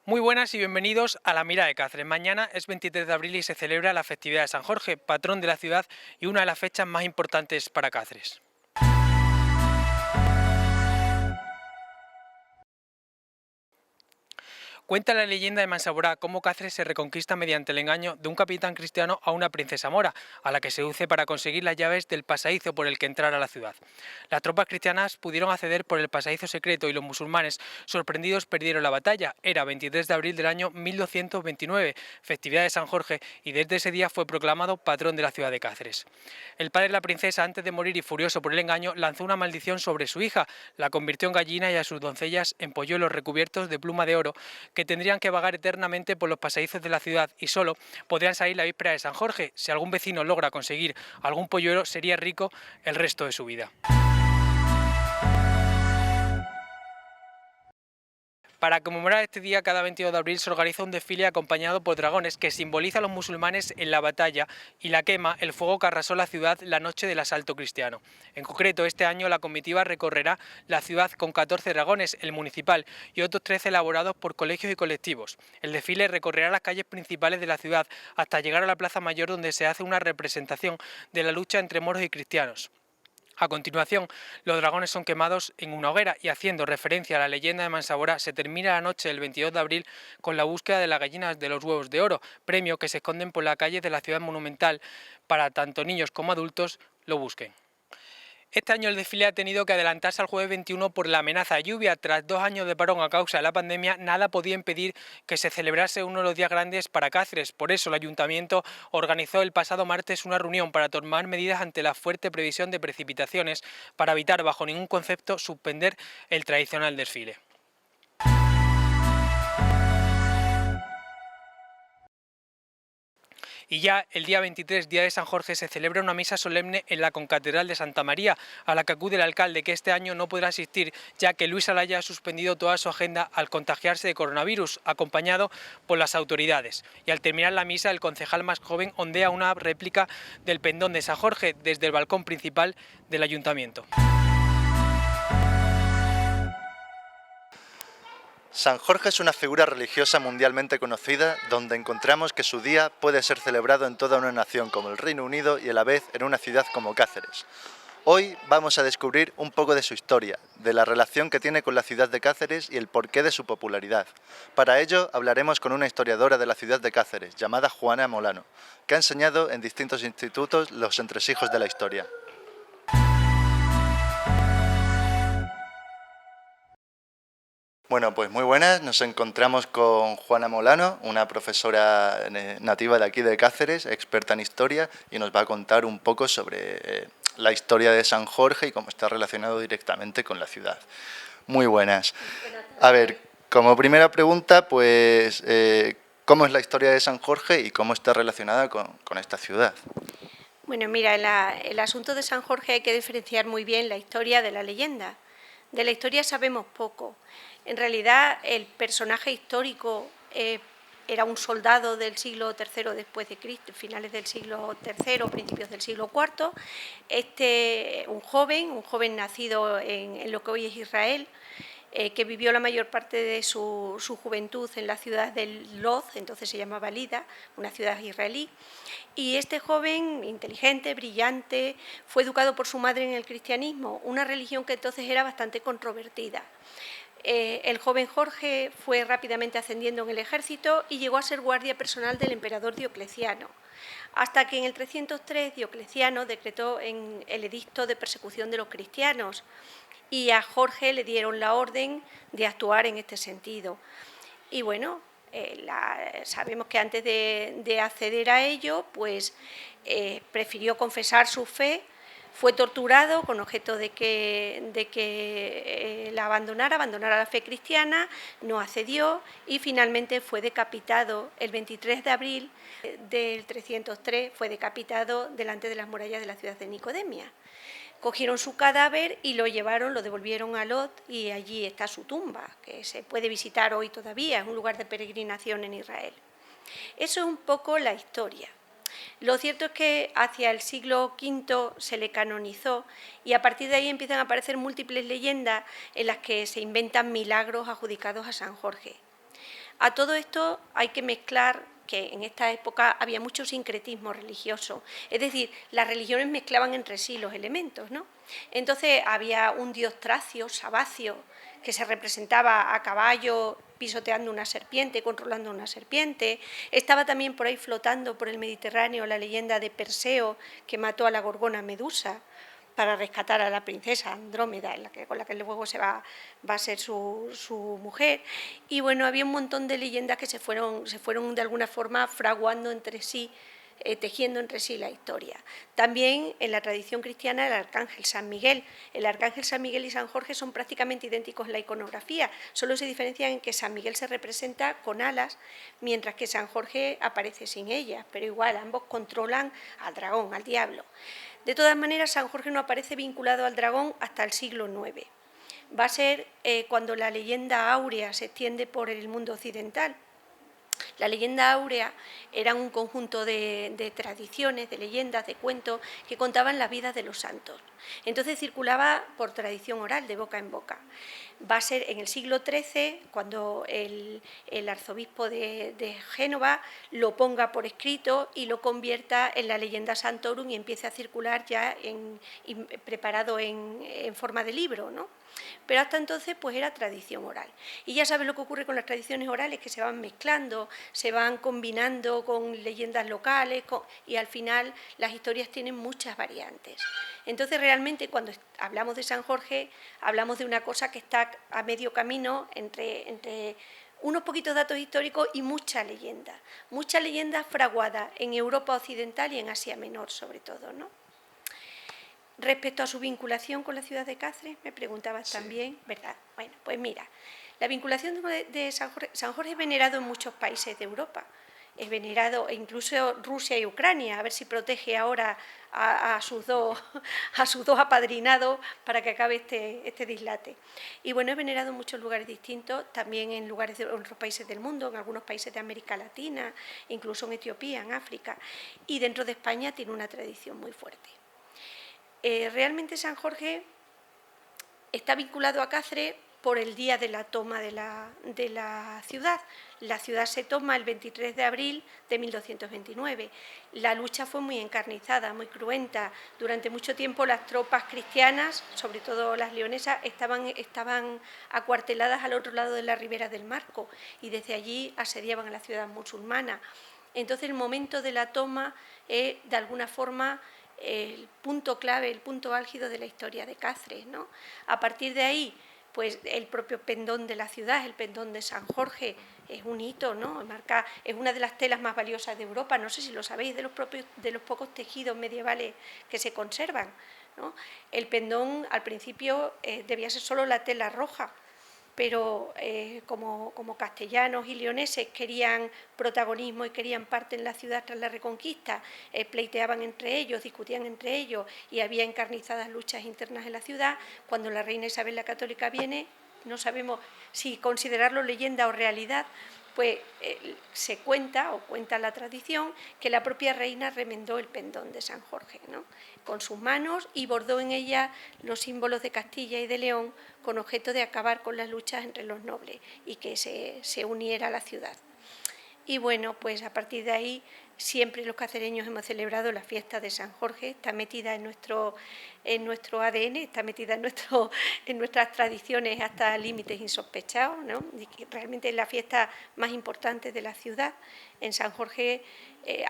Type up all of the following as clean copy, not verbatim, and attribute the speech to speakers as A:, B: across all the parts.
A: Muy buenas y bienvenidos a La Mira de Cáceres. Mañana es 23 de abril y se celebra la festividad de San Jorge, patrón de la ciudad y una de las fechas más importantes para Cáceres. Cuenta la leyenda de Mansaborá cómo Cáceres se reconquista mediante el engaño de un capitán cristiano a una princesa mora, a la que seduce para conseguir las llaves del pasadizo por el que entrar a la ciudad. Las tropas cristianas pudieron acceder por el pasadizo secreto y los musulmanes, sorprendidos, perdieron la batalla. Era 23 de abril del año 1229, festividad de San Jorge, y desde ese día fue proclamado patrón de la ciudad de Cáceres. El padre de la princesa, antes de morir y furioso por el engaño, lanzó una maldición sobre su hija, la convirtió en gallina y a sus doncellas en polluelos recubiertos de pluma de oro, que tendrían que vagar eternamente por los pasadizos de la ciudad y solo podrían salir la víspera de San Jorge. Si algún vecino logra conseguir algún polluelo, sería rico el resto de su vida. Para conmemorar este día, cada 22 de abril se organiza un desfile acompañado por dragones que simboliza a los musulmanes en la batalla y la quema, el fuego que arrasó la ciudad la noche del asalto cristiano. En concreto, este año la comitiva recorrerá la ciudad con 14 dragones, el municipal, y otros 13 elaborados por colegios y colectivos. El desfile recorrerá las calles principales de la ciudad hasta llegar a la Plaza Mayor, donde se hace una representación de la lucha entre moros y cristianos. A continuación, los dragones son quemados en una hoguera y, haciendo referencia a la leyenda de Mansaborá, se termina la noche del 22 de abril con la búsqueda de las gallinas de los huevos de oro, premio que se esconden por las calles de la ciudad monumental para tanto niños como adultos lo busquen. Este año el desfile ha tenido que adelantarse al jueves 21 por la amenaza de lluvia. Tras 2 años de parón a causa de la pandemia, nada podía impedir que se celebrase uno de los días grandes para Cáceres. Por eso el Ayuntamiento organizó el pasado martes una reunión para tomar medidas ante la fuerte previsión de precipitaciones para evitar bajo ningún concepto suspender el tradicional desfile. Y ya el día 23, día de San Jorge, se celebra una misa solemne en la concatedral de Santa María, a la que acude el alcalde, que este año no podrá asistir, ya que Luis Alaya ha suspendido toda su agenda al contagiarse de coronavirus, acompañado por las autoridades. Y al terminar la misa, el concejal más joven ondea una réplica del pendón de San Jorge desde el balcón principal del ayuntamiento.
B: San Jorge es una figura religiosa mundialmente conocida, donde encontramos que su día puede ser celebrado en toda una nación como el Reino Unido y a la vez en una ciudad como Cáceres. Hoy vamos a descubrir un poco de su historia, de la relación que tiene con la ciudad de Cáceres y el porqué de su popularidad. Para ello hablaremos con una historiadora de la ciudad de Cáceres, llamada Juana Molano, que ha enseñado en distintos institutos los entresijos de la historia. Bueno, pues muy buenas, nos encontramos con Juana Molano, una profesora nativa de aquí de Cáceres, experta en historia, y nos va a contar un poco sobre la historia de San Jorge y cómo está relacionado directamente con la ciudad. Muy buenas. A ver, como primera pregunta, pues, ¿cómo es la historia de San Jorge y cómo está relacionada con esta ciudad?
C: Bueno, mira, el asunto de San Jorge hay que diferenciar muy bien la historia de la leyenda. De la historia sabemos poco. En realidad, el personaje histórico era un soldado del siglo III después de Cristo, finales del siglo III, principios del siglo IV. Un joven nacido en lo que hoy es Israel, que vivió la mayor parte de su juventud en la ciudad de Lod, entonces se llamaba Lida, una ciudad israelí. Y este joven, inteligente, brillante, fue educado por su madre en el cristianismo, una religión que entonces era bastante controvertida. El joven Jorge fue rápidamente ascendiendo en el ejército y llegó a ser guardia personal del emperador Diocleciano, hasta que en el 303 Diocleciano decretó el edicto de persecución de los cristianos y a Jorge le dieron la orden de actuar en este sentido. Y bueno, sabemos que antes de acceder a ello, pues prefirió confesar su fe. Fue torturado con objeto de que la abandonara la fe cristiana, no accedió y finalmente fue decapitado el 23 de abril del 303, fue decapitado delante de las murallas de la ciudad de Nicodemia. Cogieron su cadáver y lo devolvieron a Lod y allí está su tumba, que se puede visitar hoy todavía, es un lugar de peregrinación en Israel. Eso es un poco la historia. Lo cierto es que hacia el siglo V se le canonizó y a partir de ahí empiezan a aparecer múltiples leyendas en las que se inventan milagros adjudicados a San Jorge. A todo esto hay que mezclar que en esta época había mucho sincretismo religioso, es decir, las religiones mezclaban entre sí los elementos, ¿no? Entonces había un dios tracio, Sabacio, que se representaba a caballo pisoteando una serpiente, controlando una serpiente. Estaba también por ahí flotando por el Mediterráneo la leyenda de Perseo, que mató a la gorgona Medusa para rescatar a la princesa Andrómeda, con la que luego va a ser su mujer. Y bueno, había un montón de leyendas que se fueron de alguna forma fraguando entre sí, tejiendo entre sí la historia. También en la tradición cristiana el arcángel San Miguel. El arcángel San Miguel y San Jorge son prácticamente idénticos en la iconografía, solo se diferencian en que San Miguel se representa con alas, mientras que San Jorge aparece sin ellas, pero igual ambos controlan al dragón, al diablo. De todas maneras, San Jorge no aparece vinculado al dragón hasta el siglo IX. Va a ser cuando la leyenda áurea se extiende por el mundo occidental. La leyenda áurea era un conjunto de tradiciones, de leyendas, de cuentos que contaban las vidas de los santos. Entonces circulaba por tradición oral, de boca en boca. Va a ser en el siglo XIII cuando el arzobispo de Génova lo ponga por escrito y lo convierta en la leyenda Santorum y empiece a circular ya preparado en forma de libro, ¿no? Pero hasta entonces pues era tradición oral. Y ya sabes lo que ocurre con las tradiciones orales, que se van mezclando, se van combinando con leyendas locales y al final las historias tienen muchas variantes. Entonces realmente cuando hablamos de San Jorge hablamos de una cosa que está a medio camino entre unos poquitos datos históricos y mucha leyenda fraguada en Europa occidental y en Asia Menor sobre todo, ¿no? Respecto a su vinculación con la ciudad de Cáceres, me preguntabas también, ¿verdad? Bueno, pues mira, la vinculación de San Jorge es venerado en muchos países de Europa, es venerado incluso Rusia y Ucrania, a ver si protege ahora a sus dos apadrinados para que acabe este dislate. Y bueno, es venerado en muchos lugares distintos, también en lugares de otros países del mundo, en algunos países de América Latina, incluso en Etiopía, en África, y dentro de España tiene una tradición muy fuerte. Realmente San Jorge está vinculado a Cáceres por el día de la toma de la ciudad. La ciudad se toma el 23 de abril de 1229. La lucha fue muy encarnizada, muy cruenta. Durante mucho tiempo las tropas cristianas, sobre todo las leonesas, estaban acuarteladas al otro lado de la ribera del Marco y desde allí asediaban a la ciudad musulmana. Entonces el momento de la toma es de alguna forma el punto clave, el punto álgido de la historia de Cáceres, ¿no? A partir de ahí, pues el propio pendón de la ciudad, el pendón de San Jorge, es un hito, ¿no? Es una de las telas más valiosas de Europa, no sé si lo sabéis, de los pocos tejidos medievales que se conservan, ¿no? El pendón al principio debía ser solo la tela roja, pero como castellanos y leoneses querían protagonismo y querían parte en la ciudad tras la Reconquista, pleiteaban entre ellos, discutían entre ellos y había encarnizadas luchas internas en la ciudad. Cuando la reina Isabel la Católica viene, no sabemos si considerarlo leyenda o realidad, pues se cuenta la tradición que la propia reina remendó el pendón de San Jorge, ¿no? Con sus manos y bordó en ella los símbolos de Castilla y de León con objeto de acabar con las luchas entre los nobles y que se uniera a la ciudad. Y bueno, pues a partir de ahí siempre los cacereños hemos celebrado la fiesta de San Jorge, está metida en nuestro ADN, está metida en nuestras tradiciones hasta límites insospechados, ¿no? Y realmente es la fiesta más importante de la ciudad. En San Jorge,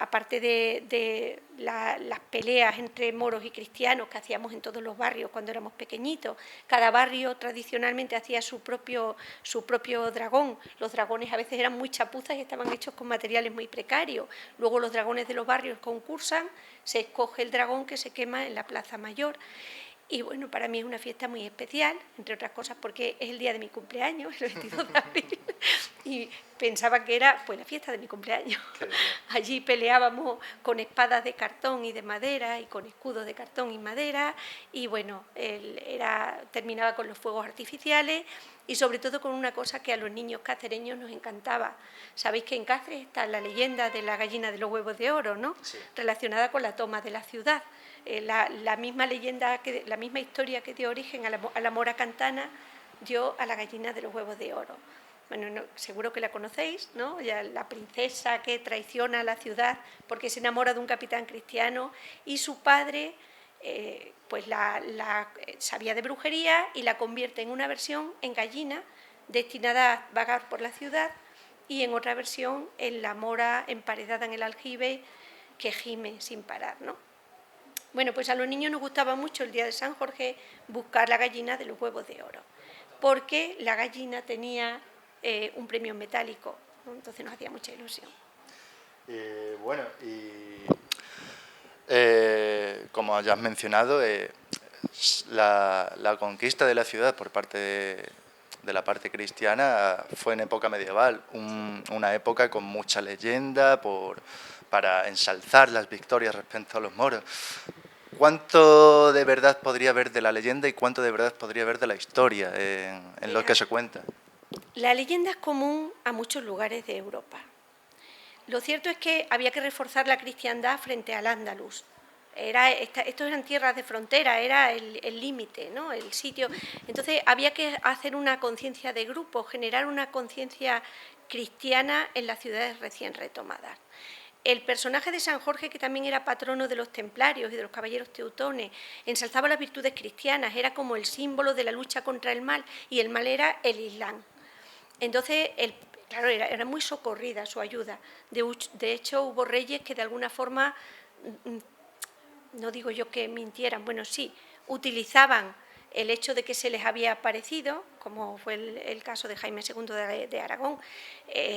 C: aparte de las peleas entre moros y cristianos que hacíamos en todos los barrios cuando éramos pequeñitos, cada barrio tradicionalmente hacía su propio dragón. Los dragones a veces eran muy chapuzas y estaban hechos con materiales muy precarios. Luego los dragones de los barrios concursan, se escoge el dragón que se quema en la Plaza Mayor. Y bueno, para mí es una fiesta muy especial, entre otras cosas porque es el día de mi cumpleaños, el 22 de abril, y pensaba que era pues la fiesta de mi cumpleaños. Allí peleábamos con espadas de cartón y de madera y con escudos de cartón y madera y bueno, terminaba con los fuegos artificiales y sobre todo con una cosa que a los niños cacereños nos encantaba. Sabéis que en Cáceres está la leyenda de la gallina de los huevos de oro, ¿no? Sí. Relacionada con la toma de la ciudad. La misma leyenda, la misma historia que dio origen a la mora cantana dio a la gallina de los huevos de oro. bueno, seguro que la conocéis, ¿no? Ya la princesa que traiciona a la ciudad porque se enamora de un capitán cristiano y su padre pues sabía de brujería y la convierte en una versión en gallina destinada a vagar por la ciudad y en otra versión en la mora emparedada en el aljibe que gime sin parar, ¿no? Bueno, pues a los niños nos gustaba mucho el día de San Jorge buscar la gallina de los huevos de oro, porque la gallina tenía un premio metálico, ¿no? Entonces nos hacía mucha ilusión.
B: Bueno, como ya has mencionado, la conquista de la ciudad por parte de la parte cristiana fue en época medieval, una época con mucha leyenda para ensalzar las victorias respecto a los moros. ¿Cuánto de verdad podría haber de la leyenda y cuánto de verdad podría haber de la historia en lo que se cuenta?
C: La leyenda es común a muchos lugares de Europa. Lo cierto es que había que reforzar la cristiandad frente al Andalus. Estos eran tierras de frontera, era el límite, ¿no? El sitio. Entonces había que hacer una conciencia de grupo, generar una conciencia cristiana en las ciudades recién retomadas. El personaje de San Jorge, que también era patrono de los templarios y de los caballeros teutones, ensalzaba las virtudes cristianas, era como el símbolo de la lucha contra el mal, y el mal era el Islam. Entonces, claro, era muy socorrida su ayuda. De hecho, hubo reyes que de alguna forma, no digo yo que mintieran, bueno, sí, utilizaban el hecho de que se les había aparecido, como fue el caso de Jaime II de Aragón,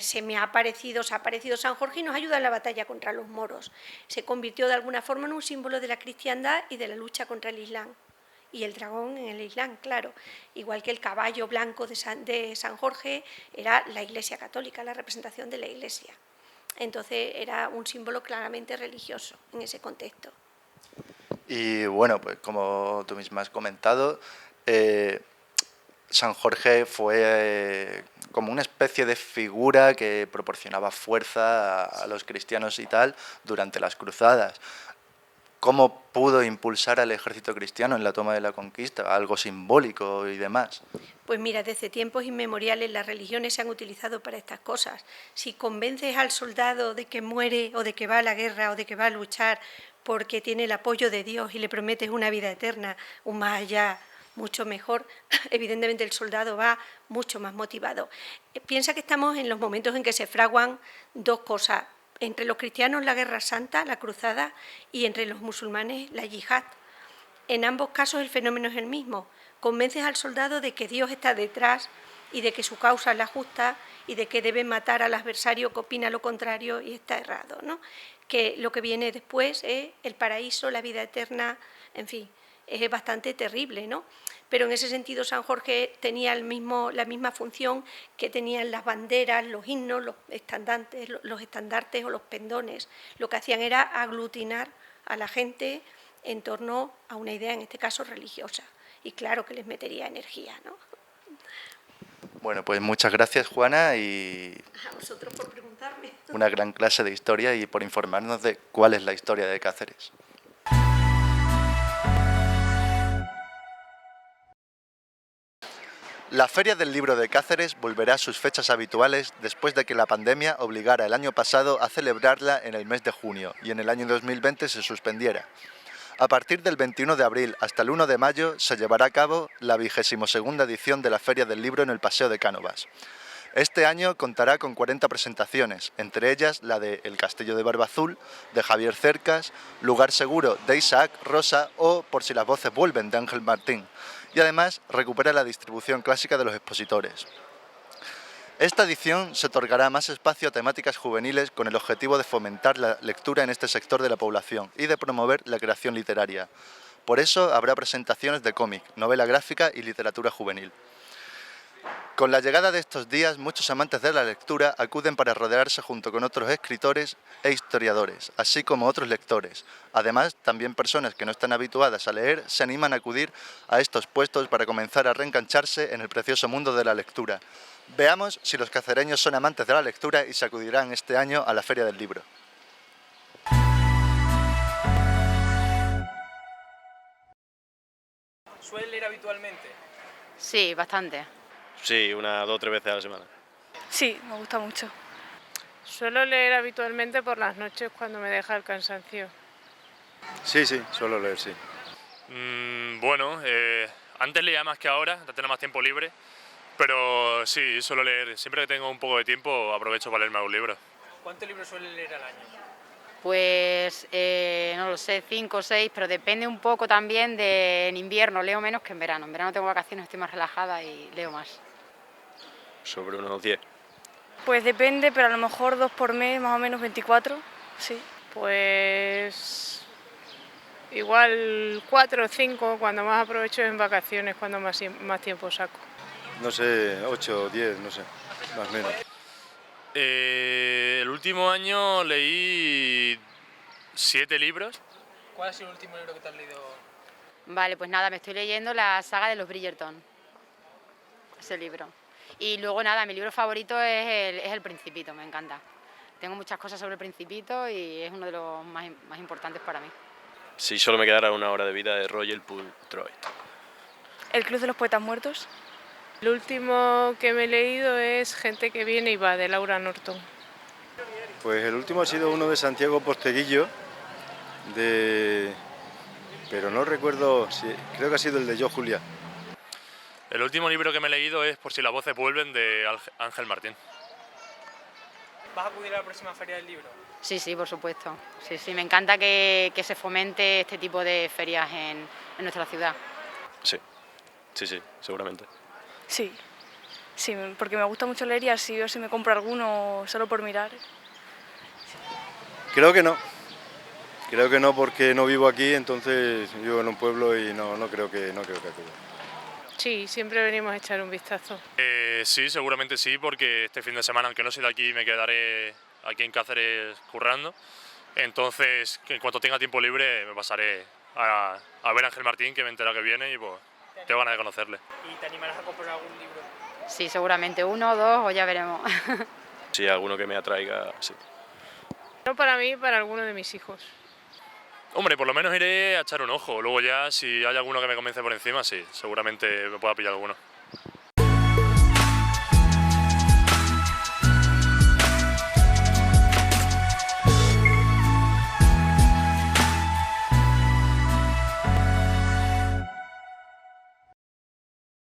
C: se ha aparecido San Jorge y nos ayuda en la batalla contra los moros. Se convirtió de alguna forma en un símbolo de la cristiandad y de la lucha contra el Islam. Y el dragón en el Islam, claro, igual que el caballo blanco de San Jorge era la Iglesia católica, la representación de la Iglesia. Entonces era un símbolo claramente religioso en ese contexto.
B: Y bueno, pues como tú misma has comentado, San Jorge fue como una especie de figura que proporcionaba fuerza a los cristianos y tal durante las cruzadas. ¿Cómo pudo impulsar al ejército cristiano en la toma de la conquista? Algo simbólico y demás.
C: Pues mira, desde tiempos inmemoriales las religiones se han utilizado para estas cosas. Si convences al soldado de que muere o de que va a la guerra o de que va a luchar porque tiene el apoyo de Dios y le prometes una vida eterna, un más allá mucho mejor, evidentemente el soldado va mucho más motivado. Piensa que estamos en los momentos en que se fraguan dos cosas. Entre los cristianos la guerra santa, la cruzada, y entre los musulmanes la yihad. En ambos casos el fenómeno es el mismo. Convences al soldado de que Dios está detrás y de que su causa es la justa y de que debe matar al adversario que opina lo contrario y está errado, ¿no? Que lo que viene después es el paraíso, la vida eterna, en fin, es bastante terrible, ¿no? Pero en ese sentido San Jorge tenía la misma función que tenían las banderas, los himnos, los estandartes o los pendones. Lo que hacían era aglutinar a la gente en torno a una idea, en este caso religiosa. Y claro que les metería energía, ¿no?
B: Bueno, pues muchas gracias, Juana, y
C: a vosotros por preguntarme.
B: Una gran clase de historia y por informarnos de cuál es la historia de Cáceres. La Feria del Libro de Cáceres volverá a sus fechas habituales después de que la pandemia obligara el año pasado a celebrarla en el mes de junio y en el año 2020 se suspendiera. A partir del 21 de abril hasta el 1 de mayo se llevará a cabo la 22ª edición de la Feria del Libro en el Paseo de Cánovas. Este año contará con 40 presentaciones, entre ellas la de El Castillo de Barbazul, de Javier Cercas, Lugar Seguro, de Isaac Rosa o Por si las voces vuelven, de Ángel Martín. Y además recupera la distribución clásica de los expositores. Esta edición se otorgará más espacio a temáticas juveniles con el objetivo de fomentar la lectura en este sector de la población y de promover la creación literaria. Por eso habrá presentaciones de cómic, novela gráfica y literatura juvenil. Con la llegada de estos días, muchos amantes de la lectura acuden para rodearse junto con otros escritores e historiadores, así como otros lectores. Además, también personas que no están habituadas a leer se animan a acudir a estos puestos para comenzar a reengancharse en el precioso mundo de la lectura. Veamos si los cacereños son amantes de la lectura y se acudirán este año a la Feria del Libro.
A: ¿Suele leer habitualmente?
D: Sí, bastante.
E: Sí, 2 o 3 veces a la semana.
D: Sí, me gusta mucho.
E: Suelo leer habitualmente por las noches cuando me deja el cansancio.
F: Sí, suelo leer, sí.
G: Bueno, antes leía más que ahora, de tener más tiempo libre, pero sí, suelo leer. Siempre que tengo un poco de tiempo aprovecho para leerme algún libro.
A: ¿Cuántos libros suele leer al año?
H: Pues no lo sé, 5 o 6, pero depende un poco también en invierno, leo menos que en verano. En verano tengo vacaciones, estoy más relajada y leo más.
I: Sobre unos 10.
D: Pues depende, pero a lo mejor 2 por mes, más o menos 24, sí.
E: Pues igual 4 o 5, cuando más aprovecho es en vacaciones, cuando más tiempo saco.
F: No sé, 8 o 10, no sé, más o menos.
G: El último año leí 7 libros.
A: ¿Cuál ha sido el último libro que te has leído?
H: Vale, pues nada, me estoy leyendo la saga de los Bridgerton, ese libro. Y luego nada, mi libro favorito es el Principito, me encanta. Tengo muchas cosas sobre el Principito y es uno de los más importantes para mí.
I: Si solo me quedara una hora de vida, de Roger Troy.
D: El Club de los Poetas Muertos.
E: El último que me he leído es Gente que viene y va, de Laura Norton.
F: Pues el último ha sido uno de Santiago Posteguillo, pero no recuerdo, creo que ha sido el de Yo, Julia.
G: El último libro que me he leído es Por si las voces vuelven, de Ángel Martín.
A: ¿Vas a acudir a la próxima feria del libro?
H: Sí, por supuesto. Sí, me encanta que se fomente este tipo de ferias en nuestra ciudad.
I: Sí, seguramente.
D: Sí, porque me gusta mucho leer y así yo si me compro alguno solo por mirar.
F: Creo que no porque no vivo aquí, entonces vivo en un pueblo y no creo que acuda.
E: Sí, siempre venimos a echar un vistazo.
G: Sí, seguramente sí, porque este fin de semana, aunque no soy de aquí, me quedaré aquí en Cáceres currando. Entonces, en cuanto tenga tiempo libre, me pasaré a ver a Ángel Martín, que me he enterado que viene y pues tengo ganas de conocerle.
A: ¿Y te animarás a comprar algún libro?
H: Sí, seguramente 1 o 2 o ya veremos.
I: Si hay alguno que me atraiga, sí.
E: No para mí, para alguno de mis hijos.
G: Hombre, por lo menos iré a echar un ojo. Luego ya, si hay alguno que me convence por encima, sí, seguramente me pueda pillar alguno.